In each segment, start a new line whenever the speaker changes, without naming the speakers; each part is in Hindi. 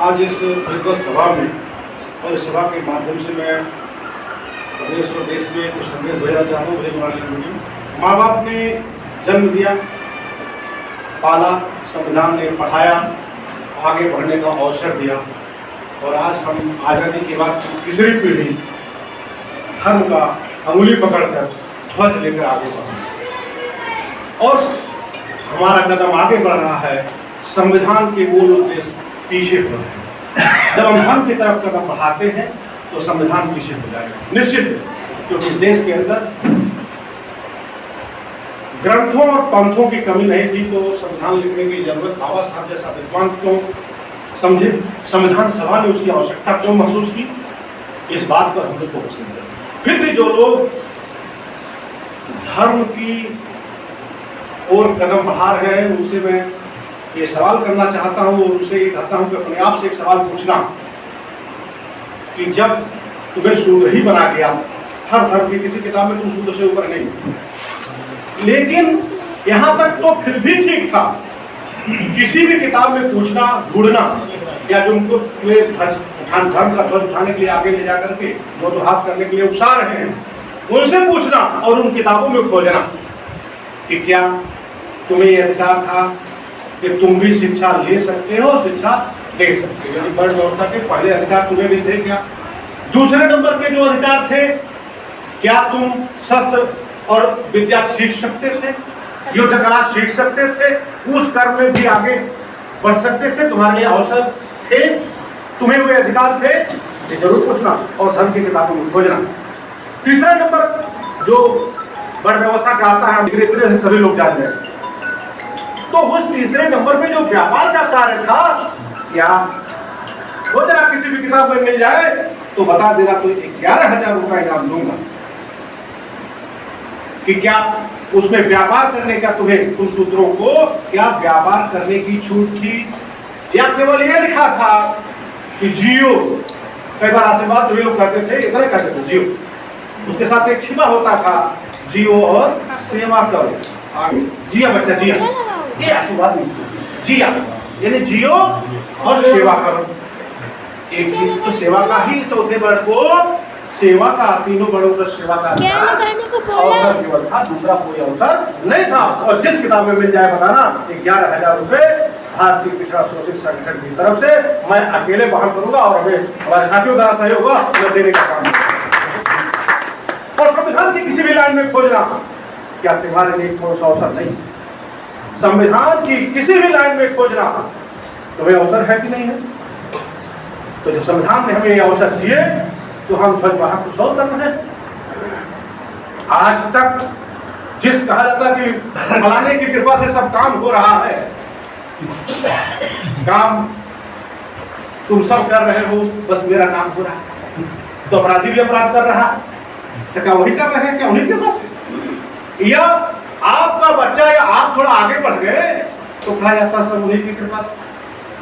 आज इस विद्वत सभा में और इस सभा के माध्यम से मैं प्रदेश और देश में कुछ संदेश भेजना चाहता हूँ। माँ बाप ने जन्म दिया, पाला, संविधान ने पढ़ाया, आगे बढ़ने का अवसर दिया और आज हम आज़ादी के बाद तीसरी पीढ़ी धर्म का अंगुली पकड़कर ध्वज लेकर आगे बढ़ और हमारा कदम आगे बढ़ रहा है। संविधान के मूल उद्देश्य पीछे हो रहे हैं। जब हम धर्म की तरफ कदम बढ़ाते हैं तो संविधान पीछे हो जाएगा निश्चित, क्योंकि देश के अंदर ग्रंथों और पंथों की कमी नहीं थी तो संविधान लिखने की जरूरत बाबा साहब जैसा विद्वान क्यों समझे, संविधान सभा ने उसकी आवश्यकता क्यों महसूस की, इस बात पर हम लोग फोकस नहीं करते। फिर भी जो लोग धर्म की ओर कदम बढ़ा रहे हैं उनसे मैं ये सवाल करना चाहता हूँ, उनसे ये कहता हूँ कि अपने आप से एक सवाल पूछना कि जब तुम्हें शूद्र ही बना गया, हर धर्म की किसी किताब में तुम शूद्र से ऊपर नहीं, लेकिन यहाँ तक तो फिर भी ठीक था। किसी भी किताब में पूछना, ढूंढना, या जो उनको धर्म का ध्वज उठाने के लिए आगे ले जाकर के दो तो हाथ करने के लिए उकसा रहे हैं, उनसे पूछना और उन किताबों में खोजना कि क्या तुम्हें यह अधिकार था कि तुम भी शिक्षा ले सकते हो, शिक्षा दे सकते हो। यानी वर्ण व्यवस्था के पहले अधिकार तुम्हें भी थे क्या? दूसरे नंबर के जो अधिकार थे, क्या तुम शस्त्र और विद्या सीख सकते थे, युद्ध कला सीख सकते थे, उस कर्म में भी आगे बढ़ सकते थे, तुम्हारे लिए अवसर थे, तुम्हें वे अधिकार थे? ये जरूर पूछना और धर्म की किताबों में खोजना। तीसरा नंबर जो वर्ण व्यवस्था का आता है, धीरे धीरे सभी लोग जान जाए, तो उस तीसरे नंबर पे जो व्यापार का कार्य था, क्या हो जरा किसी भी किताब में मिल जाए तो बता देना, तो 11,000 रुपए इनाम दूंगा। कि क्या उसमें व्यापार करने का तुम शूद्रों को क्या व्यापार करने की छूट थी, या केवल यह लिखा था कि जियो? कई बार आशीर्वाद तुम्हें लोग कहते थे, इतना कहते थे जियो, उसके साथ एक छिपा होता था जियो और सेवा करो। आगे जिया बच्चा जिया, ये आशीर्वाद नहीं, जिया यानी जियो और सेवा करो। एक चीज तो सेवा का ही, चौथे वर्ण को सेवा का, तीनों वर्णों का सेवा का अवसर केवल था, दूसरा कोई अवसर नहीं था। और जिस किताब में मिल जाए बताना, 11,000 रुपए भारतीय पिछड़ा शोषित संगठन की तरफ से मैं अकेले वहन करूंगा और हमें हमारे साथियों द्वारा सहयोग होगा, मैं देने का काम करूंगा। और संविधान की किसी भी लाइन में खोजना, क्या तुम्हारे लिए कोई अवसर नहीं? संविधान की किसी भी लाइन में खोजना तुम्हें अवसर है कि नहीं है? तो जब संविधान ने हमें ये अवसर दिए तो हम ध्वज वाहक कुछ और कर रहे हैं। आज तक जिस कहा जाता कि फलाने की कृपा से सब काम हो रहा है, काम तुम सब कर रहे हो, बस मेरा नाम हो रहा है, तो अपराधी भी अपराध कर रहा है, तो क्या वही कर रहे हैं? क्या उन्हीं के पास? या आपका बच्चा या आप थोड़ा आगे बढ़ गए तो कहा जाता सब उन्हीं की कृपा से।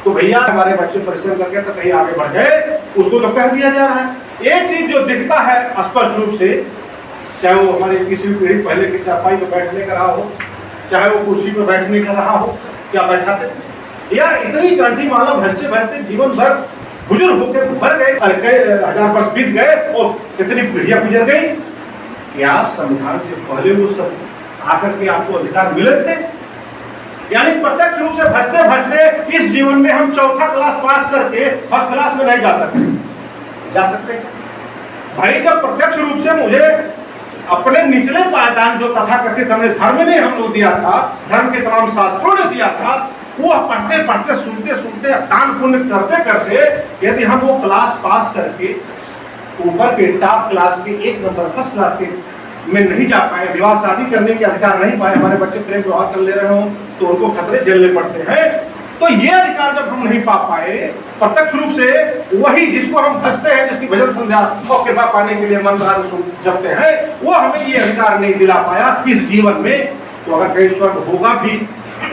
तो भैया हमारे बच्चे परिश्रम करके तो कहीं आगे बढ़ गए, उसको तो कह दिया जा रहा है। एक चीज जो दिखता है स्पष्ट रूप से, चाहे वो हमारी किसी भी पीढ़ी पहले की चारपाई पर बैठने का रहा हो, चाहे वो कुर्सी पर बैठने का रहा हो, क्या बैठाते थे? या इतनी कंठी माला भजते भजते जीवन भर बुजुर्ग होकर मर गए, कई हजार वर्ष बीत गए और कितनी पीढ़ियां गुजर गई। क्या संविधान से पहले वो सब आकर के आपको अधिकार मिले थे? यानी प्रत्यक्ष रूप से भजते भजते इस जीवन में हम चौथा क्लास पास करके फर्स्ट क्लास में नहीं जा सकते भाई। जब प्रत्यक्ष रूप से मुझे अपने निचले पायदान जो तथाकथित हमने धर्म ने हम लोग दिया था, धर्म के तमाम शास्त्रों ने दिया था, वो पढ़ते पढ़ते सुनते सुनते दान पुण्य करते करते यदि हम वो क्लास पास करके ऊपर के टॉप क्लास के 1 नंबर फर्स्ट क्लास के में नहीं जा पाए, विवाह शादी करने के अधिकार नहीं पाए, हमारे बच्चे प्रेम विवाह कर ले रहे हो तो उनको खतरे झेलने पड़ते हैं, तो ये अधिकार जब हम नहीं पा पाए, प्रत्यक्ष रूप से वही जिसको हम भजते हैं, जिसकी भजन संध्या और कृपा पाने के लिए मंत्र जपते हैं, वो हमें ये अधिकार नहीं दिला पाया इस जीवन में। तो अगर कहीं स्वर्ग होगा भी,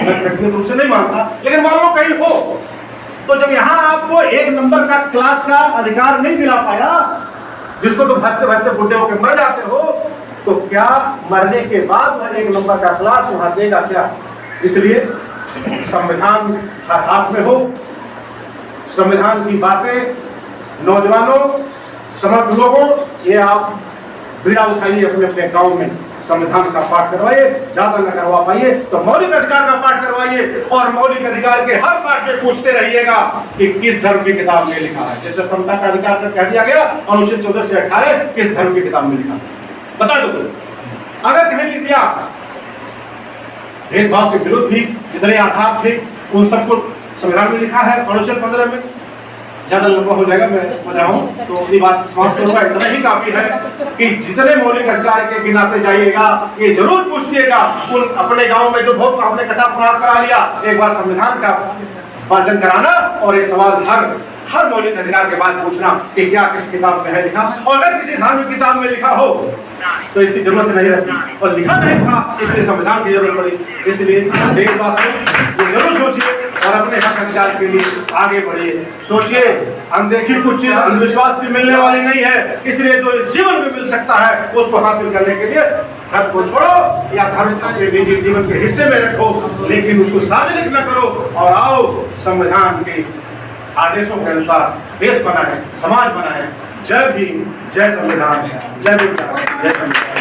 मैं व्यक्तिगत रूप से नहीं मानता, लेकिन मान लो कहीं हो, तो जब यहाँ आपको 1 नंबर का क्लास का अधिकार नहीं दिला पाया, जिसको तो भजते भजते बुढ़े होकर मर जाते हो, तो क्या मरने के बाद वह 1 नंबर का क्लास वहां देगा क्या? इसलिए संविधान हर हाथ में हो, संविधान की बातें, नौजवानों, समर्थ लोगों, ये आप बीड़ा उठाइए, अपने अपने गांव में संविधान का पाठ करवाइए। ज्यादा न करवा पाइए तो मौलिक अधिकार का पाठ करवाइए, और मौलिक अधिकार के हर पाठ में पूछते रहिएगा कि किस धर्म की किताब में लिखा है। जैसे समता का अधिकार का कह दिया गया अनुच्छेद 14 से 18 किस धर्म की किताब में लिखा है, बता दो। अगर कहीं लिख दिया भेदभाव के विरुद्ध भी जितने आधार थे उन सबको संविधान में लिखा है अनुच्छेद 15 में। ज्यादा लंबा हो जाएगा, मैं समझ रहा हूँ, तो अपनी बात समाप्त करूंगा। इतना ही काफी है कि जितने मौलिक अधिकार के गिनाते जाइएगा, ये जरूर पूछिएगा उन अपने गांव में जो बहुत आपने कथा पुराण करा लिया, एक बार संविधान का वाचन कराना और ये सवाल हर मौलिक अधिकार के बाद पूछना कि क्या किस किताब में है लिखा, और अगर किसी धार्मिक किताब में लिखा हो तो इसकी जरूरत नहीं रहती, और लिखा नहीं था इसलिए संविधान की जरूरत पड़ी। इसलिए देशवासियों ये जरूर सोचिए और अपने हक अधिकार के लिए आगे बढ़िए। सोचिए, अनदेखी कुछ चीज अंधविश्वास की मिलने वाली नहीं है, इसलिए जो इस जीवन में मिल सकता है उसको हासिल करने के लिए धर्म को छोड़ो या धर्म अपने निजी जीवन के हिस्से में रखो, लेकिन उसको सार्वजनिक न करो। और आओ संविधान के आदेशों के अनुसार देश बनाए, समाज बनाए। जय भीम, जय संविधान, जय भीम, जय संविधान।